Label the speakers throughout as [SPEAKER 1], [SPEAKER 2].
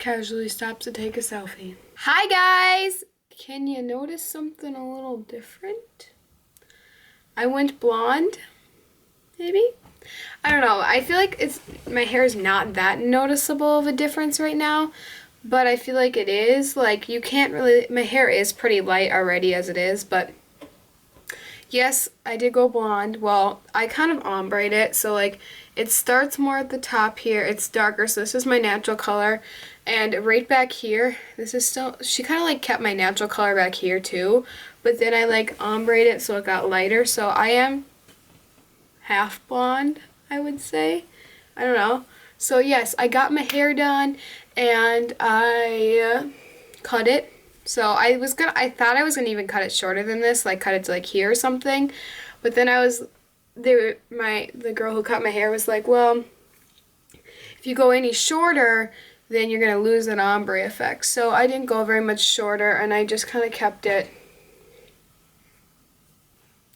[SPEAKER 1] casually stops to take a selfie. Hi guys! Can you notice something a little different? I went blonde, maybe? I don't know. I feel like my hair is not that noticeable of a difference right now, but I feel like it is. Like, you can't really, my hair is pretty light already as it is, but yes, I did go blonde. Well, I kind of ombre-ed it, so like it starts more at the top here. It's darker, so this is my natural color. And right back here, this is still, she kind of like kept my natural color back here too, but then I like ombre-ed it so it got lighter. So I am half blonde, I would say. I don't know. So yes, I got my hair done and I cut it. So I thought I was gonna even cut it shorter than this, like cut it to like here or something. But then the girl who cut my hair was like, well, if you go any shorter, then you're gonna lose that ombre effect. So I didn't go very much shorter, and I just kind of kept it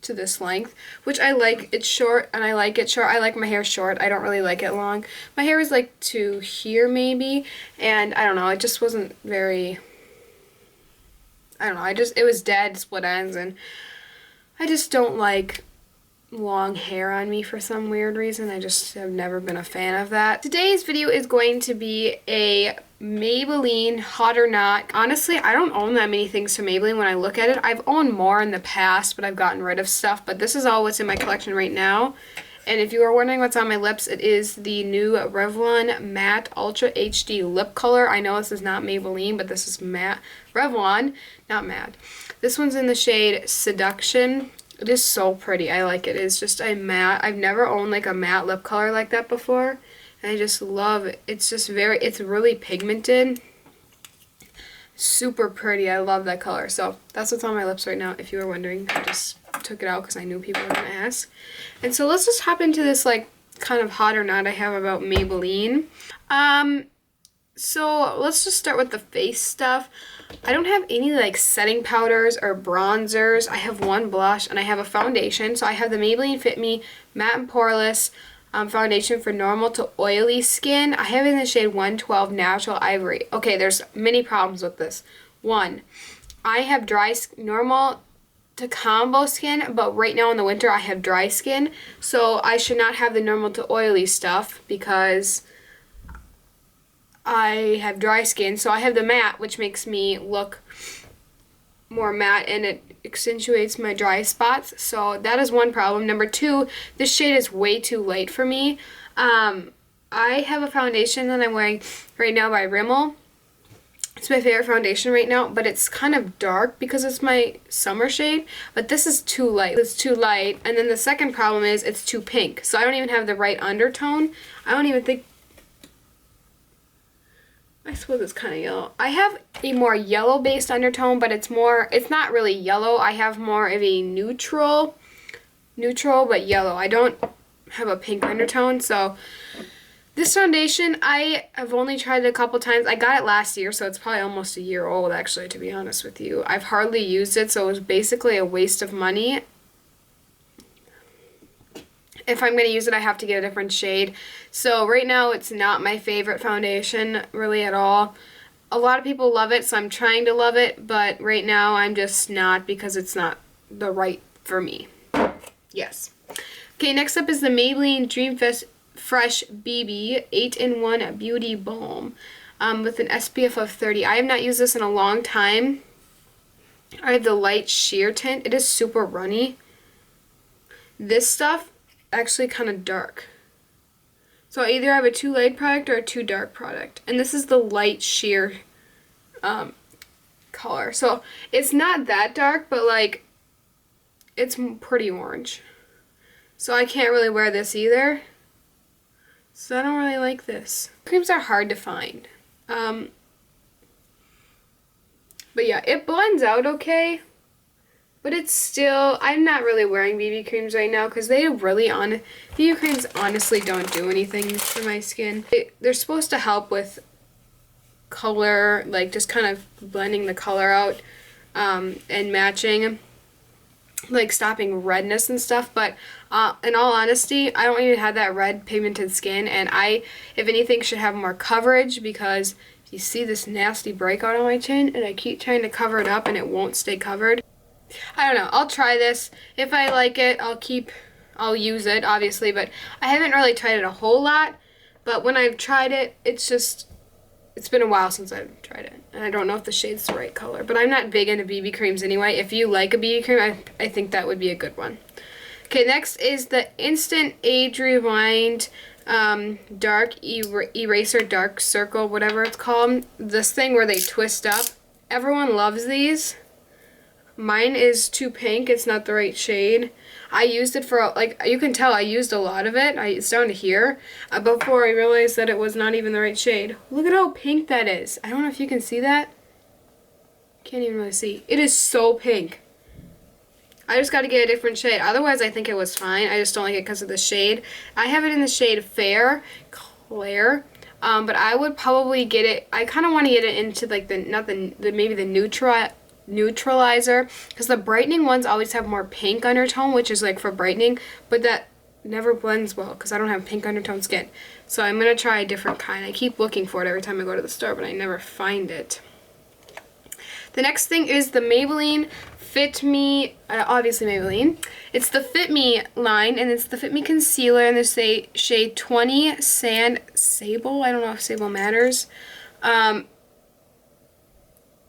[SPEAKER 1] to this length, which I like. It's short, and I like it short. I like my hair short. I don't really like it long. My hair is like to here maybe, and I don't know. It just wasn't very. I don't know, it was dead split ends, and I just don't like long hair on me for some weird reason. I just have never been a fan of that. Today's video is going to be a Maybelline Hot or Not. Honestly, I don't own that many things from Maybelline when I look at it. I've owned more in the past, but I've gotten rid of stuff, but this is all what's in my collection right now. And if you are wondering what's on my lips, it is the new Revlon Matte Ultra HD Lip Color. I know this is not Maybelline, but this is matte. Revlon, not matte. This one's in the shade Seduction. It is so pretty. I like it. It's just a matte. I've never owned like a matte lip color like that before. And I just love it. It's just it's really pigmented. Super pretty. I love that color. So that's what's on my lips right now, if you were wondering. I just took it out because I knew people were going to ask. And so let's just hop into this like kind of hot or not I have about Maybelline. So let's just start with the face stuff. I don't have any like setting powders or bronzers. I have one blush and I have a foundation. So I have the Maybelline Fit Me Matte and Poreless foundation for normal to oily skin. I have it in the shade 112 Natural Ivory. Okay, there's many problems with this. One, I have normal to combo skin, but right now in the winter I have dry skin, so I should not have the normal to oily stuff because I have dry skin. So I have the matte, which makes me look more matte and it accentuates my dry spots. So that is one problem. Number two, this shade is way too light for me. I have a foundation that I'm wearing right now by Rimmel. It's my favorite foundation right now, but it's kind of dark because it's my summer shade, but this is too light. It's too light. And then the second problem is it's too pink. So I don't even have the right undertone. I don't even think, I suppose it's kind of yellow. I have a more yellow based undertone, but it's not really yellow. I have more of a neutral but yellow. I don't have a pink undertone. So this foundation, I have only tried it a couple times. I got it last year, so it's probably almost a year old, actually, to be honest with you. I've hardly used it, so it was basically a waste of money. If I'm going to use it, I have to get a different shade. So right now, it's not my favorite foundation, really, at all. A lot of people love it, so I'm trying to love it, but right now, I'm just not, because it's not the right for me. Yes. Okay, next up is the Maybelline Dream Fresh BB 8-in-1 Beauty Balm with an SPF of 30. I have not used this in a long time. I have the light sheer tint. It is super runny. This stuff actually kind of dark. So I either have a too light product or a too dark product. And this is the light sheer color. So it's not that dark, but like it's pretty orange. So I can't really wear this either. So I don't really like this. Creams are hard to find. But yeah, it blends out okay. But it's still, I'm not really wearing BB creams right now because BB creams honestly don't do anything for my skin. They're supposed to help with color, like just kind of blending the color out and matching, like stopping redness and stuff, but in all honesty, I don't even have that red pigmented skin, and I, if anything, should have more coverage because You see this nasty breakout on my chin, and I keep trying to cover it up and it won't stay covered. I don't know. I'll try this. If I like it, I'll use it, obviously, but I haven't really tried it a whole lot. But when I've tried it, it's been a while since I've tried it. And I don't know if the shade's the right color. But I'm not big into BB creams anyway. If you like a BB cream, I think that would be a good one. Okay, next is the Instant Age Rewind Dark Eraser Dark Circle, whatever it's called. This thing where they twist up. Everyone loves these. Mine is too pink. It's not the right shade. I used it for, like, you can tell I used a lot of it. It's down to here. Before I realized that it was not even the right shade. Look at how pink that is. I don't know if you can see that. Can't even really see. It is so pink. I just got to get a different shade. Otherwise, I think it was fine. I just don't like it because of the shade. I have it in the shade Fair, Claire. But I would probably get it. I kind of want to get it into, like, maybe the neutralizer, because the brightening ones always have more pink undertone, which is like for brightening, but that never blends well because I don't have pink undertone skin. So I'm going to try a different kind. I keep looking for it every time I go to the store, but I never find it. The next thing is the Maybelline Fit Me, obviously Maybelline. It's the Fit Me line, and it's the Fit Me Concealer, and there's a shade 20 Sand Sable. I don't know if Sable matters.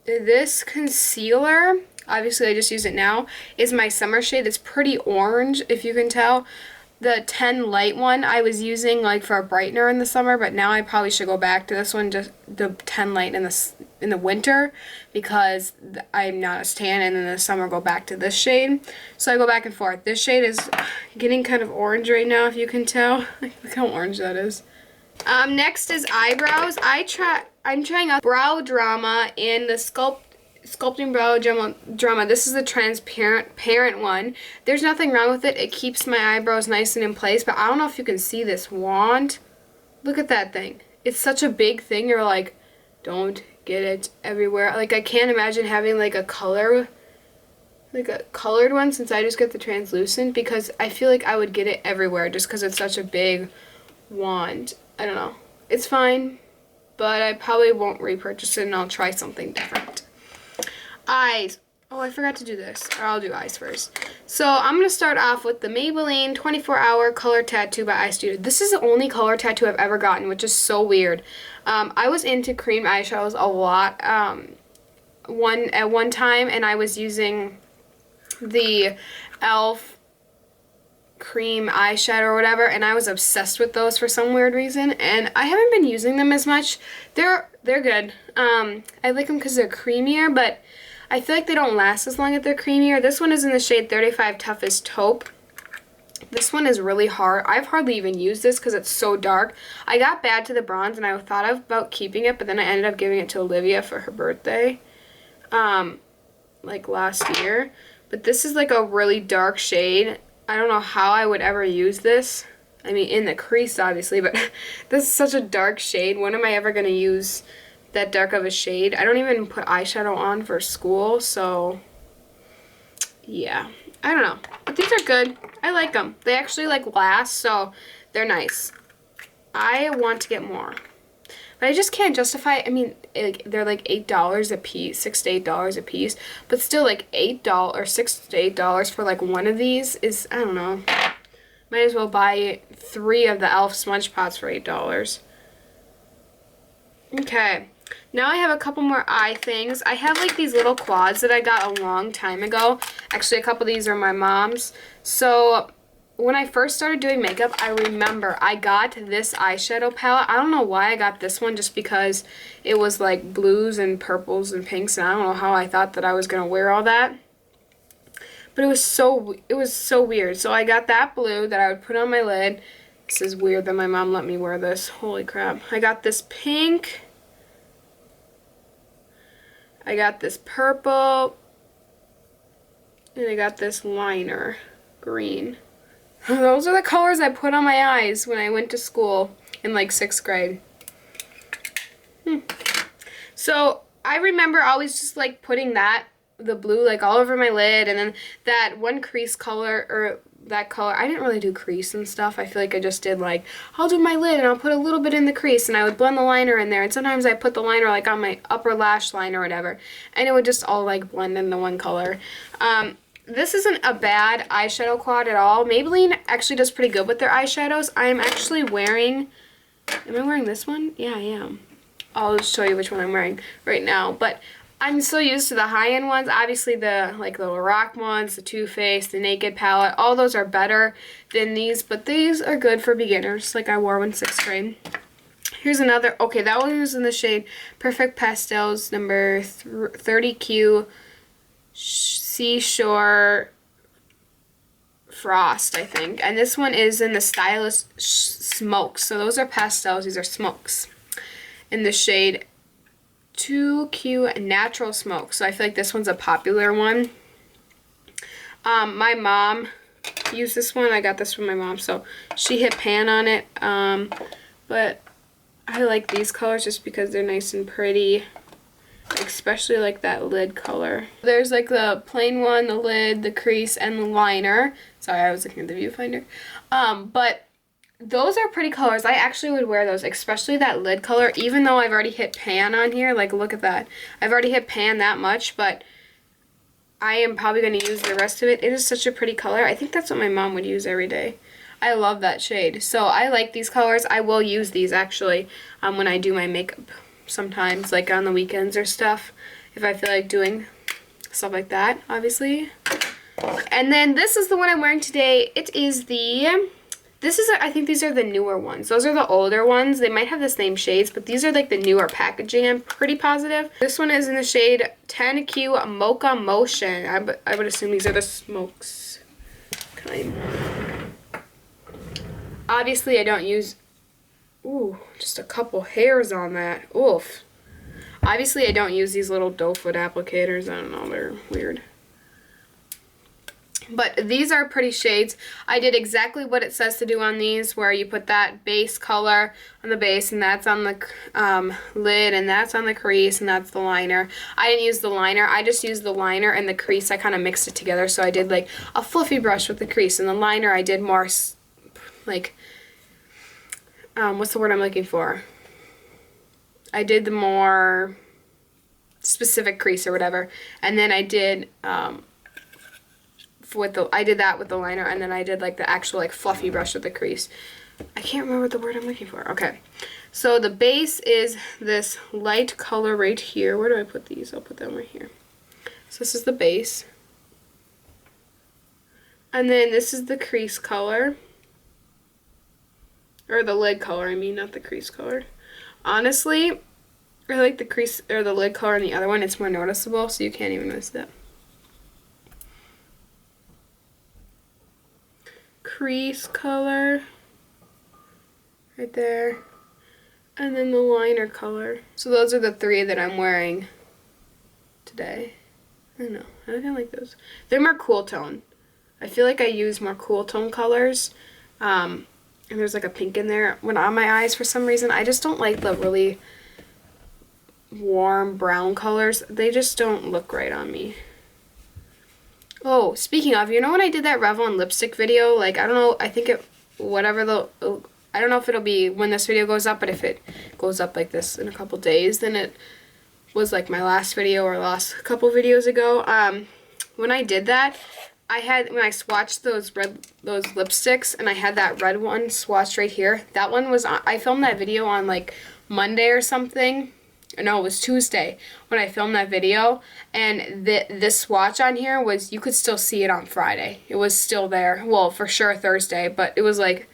[SPEAKER 1] This concealer, obviously I just use it now, is my summer shade. It's pretty orange, if you can tell. The 10 light one I was using like for a brightener in the summer, but now I probably should go back to this one, just the 10 light in the winter, because I'm not as tan, and in the summer go back to this shade. So I go back and forth. This shade is getting kind of orange right now, if you can tell. Look how orange that is. Next is eyebrows. I'm trying out Brow Drama and the Sculpting Brow Drama. This is the transparent one. There's nothing wrong with it. It keeps my eyebrows nice and in place, but I don't know if you can see this wand. Look at that thing. It's such a big thing. You're like, don't get it everywhere. Like, I can't imagine having like a colored one, since I just get the translucent, because I feel like I would get it everywhere just because it's such a big wand. I don't know. It's fine, but I probably won't repurchase it, and I'll try something different. Eyes. Oh, I forgot to do this. Or I'll do eyes first. So I'm going to start off with the Maybelline 24-Hour Color Tattoo by Eyeshadow. This is the only color tattoo I've ever gotten, which is so weird. I was into cream eyeshadows a lot at one time, and I was using the e.l.f. cream eyeshadow or whatever, and I was obsessed with those for some weird reason, and I haven't been using them as much. They're good. I like them because they're creamier, but I feel like they don't last as long if they're creamier. This one is in the shade 35 Toughest Taupe. This one is really hard. I've hardly even used this because it's so dark. I got Bad to the Bronze, and I thought about keeping it, but then I ended up giving it to Olivia for her birthday, like last year. But this is like a really dark shade. I don't know how I would ever use this. I mean, in the crease, obviously, but this is such a dark shade. When am I ever going to use that dark of a shade? I don't even put eyeshadow on for school, so yeah. I don't know. But these are good. I like them. They actually, like, last, so they're nice. I want to get more. But I just can't justify it. I mean, they're like $8 a piece, $6 to $8 a piece. But still, like, $8 or $6 to $8 for, like, one of these is, I don't know. Might as well buy 3 of the e.l.f. smudge pots for $8. Okay. Now I have a couple more eye things. I have like these little quads that I got a long time ago. Actually, a couple of these are my mom's. So when I first started doing makeup, I remember I got this eyeshadow palette. I don't know why I got this one, just because it was like blues and purples and pinks, and I don't know how I thought that I was going to wear all that. But it was so weird. So I got that blue that I would put on my lid. This is weird that my mom let me wear this. Holy crap. I got this pink. I got this purple, and I got this liner, green. Those are the colors I put on my eyes when I went to school in like 6th grade. So I remember always just like putting the blue like all over my lid, and then that one crease color or that color. I didn't really do crease and stuff. I feel like I just did like, I'll do my lid and I'll put a little bit in the crease and I would blend the liner in there, and sometimes I put the liner like on my upper lash line or whatever, and it would just all like blend into one color. This isn't a bad eyeshadow quad at all. Maybelline actually does pretty good with their eyeshadows. I'm actually wearing, am I wearing this one? Yeah, I am. I'll just show you which one I'm wearing right now, but I'm so used to the high-end ones. Obviously the like the Lorac ones, the Too Faced, the Naked palette, all those are better than these, but these are good for beginners, like I wore in 6th grade. Here's another, okay, that one was in the shade Perfect Pastels, number 30Q, Seashore Frost, I think. And this one is in the Stylish Smokes. So those are pastels, these are smokes. In the shade 2Q Natural Smoke. So I feel like this one's a popular one. My mom used this one. I got this from my mom, so she hit pan on it. But I like these colors just because they're nice and pretty. Especially like that lid color. There's like the plain one, the lid, the crease, and the liner. Sorry, I was looking at the viewfinder. But those are pretty colors. I actually would wear those, especially that lid color, even though I've already hit pan on here. Like, look at that. I've already hit pan that much, but I am probably going to use the rest of it. It is such a pretty color. I think that's what my mom would use every day. I love that shade. So I like these colors. I will use these actually when I do my makeup. Sometimes, like on the weekends or stuff, if I feel like doing stuff like that, obviously. And then this is the one I'm wearing today. It is the, I think these are the newer ones. Those are the older ones. They might have the same shades, but these are like the newer packaging, I'm pretty positive. This one is in the shade 10Q Mocha Motion. I would assume these are the smokes kind. Obviously, I don't use, ooh, just a couple hairs on that. Oof. Obviously, I don't use these little doe foot applicators. I don't know, they're weird. But these are pretty shades. I did exactly what it says to do on these, where you put that base color on the base, and that's on the lid, and that's on the crease, and that's the liner. I didn't use the liner. I just used the liner and the crease. I kind of mixed it together, so I did like a fluffy brush with the crease, and the liner I did more like, what's the word I'm looking for? I did the more specific crease or whatever, and then I did I did that with the liner, and then I did like the actual like fluffy brush with the crease. I can't remember what the word I'm looking for. Okay, so the base is this light color right here. Where do I put these? I'll put them right here. So this is the base, and then this is the crease color. Or the lid color, I mean, not the crease color. Honestly, I like the crease or the lid color in the other one. It's more noticeable, so you can't even notice that. Crease color right there. And then the liner color. So those are the three that I'm wearing today. I don't know. I kind of like those. They're more cool tone. I feel like I use more cool tone colors. And there's like a pink in there when on my eyes for some reason. I just don't like the really warm brown colors. They just don't look right on me. Oh, speaking of, you know when I did that Revlon lipstick video? Like, I don't know, I think it, whatever the, I don't know if it'll be when this video goes up, but if it goes up like this in a couple days, then it was like my last video or last couple videos ago. When I did that, when I swatched those lipsticks, and I had that red one swatched right here. That one was on, I filmed that video on like Monday or something. No, it was Tuesday when I filmed that video, and this swatch on here was, you could still see it on Friday. It was still there. Well, for sure Thursday, but it was like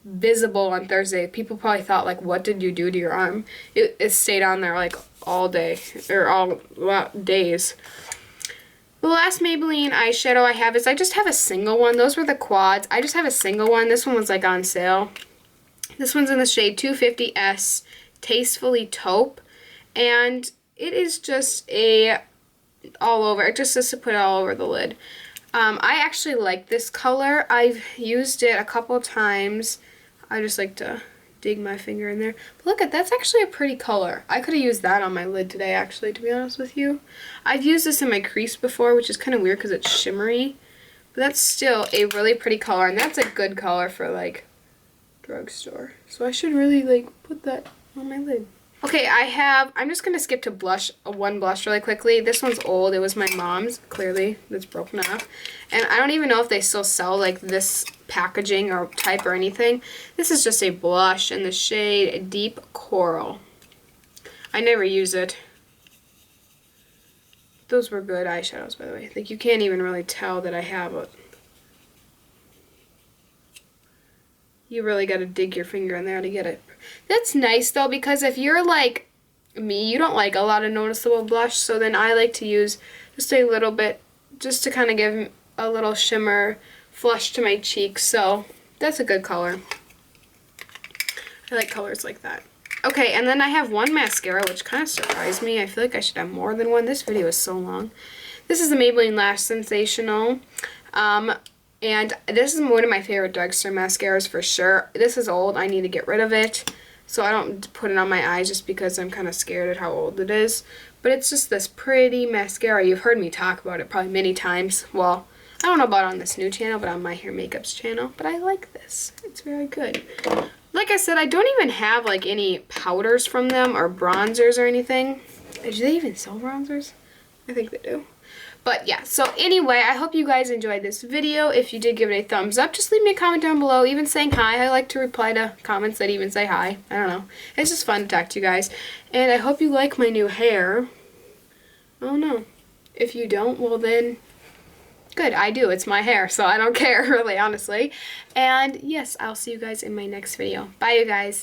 [SPEAKER 1] visible on Thursday. People probably thought like, what did you do to your arm? It stayed on there like all day, or all days. The last Maybelline eyeshadow I have is, I just have a single one. Those were the quads. I just have a single one. This one was like on sale. This one's in the shade 250S, Tastefully Taupe. And it is just all over. It just says to put it all over the lid. I actually like this color. I've used it a couple times. I just like to dig my finger in there. But look at, that's actually a pretty color. I could have used that on my lid today, actually, to be honest with you. I've used this in my crease before, which is kind of weird because it's shimmery. But that's still a really pretty color, and that's a good color for like drugstore. So I should really like put that on my lid. Okay, I'm just going to skip to one blush really quickly. This one's old. It was my mom's, clearly. It's broken off. And I don't even know if they still sell like this packaging or type or anything. This is just a blush in the shade Deep Coral. I never use it. Those were good eyeshadows, by the way. Like, you can't even really tell that I have it. You really got to dig your finger in there to get it. That's nice, though, because if you're like me, you don't like a lot of noticeable blush, so then I like to use just a little bit, just to kind of give a little shimmer flush to my cheeks. So that's a good color. I like colors like that. Okay, and then I have one mascara, which kind of surprised me. I feel like I should have more than one. This video is so long. This is the Maybelline Lash Sensational. And this is one of my favorite drugstore mascaras for sure. This is old. I need to get rid of it. So I don't put it on my eyes just because I'm kind of scared at how old it is. But it's just this pretty mascara. You've heard me talk about it probably many times. Well, I don't know about it on this new channel, but on My Hair Makeup's channel. But I like this. It's very good. Like I said, I don't even have like any powders from them or bronzers or anything. Do they even sell bronzers? I think they do. But yeah, so anyway, I hope you guys enjoyed this video. If you did, give it a thumbs up. Just leave me a comment down below, even saying hi. I like to reply to comments that even say hi. I don't know. It's just fun to talk to you guys. And I hope you like my new hair. Oh no. If you don't, well then, good. I do. It's my hair, so I don't care, really, honestly. And yes, I'll see you guys in my next video. Bye, you guys.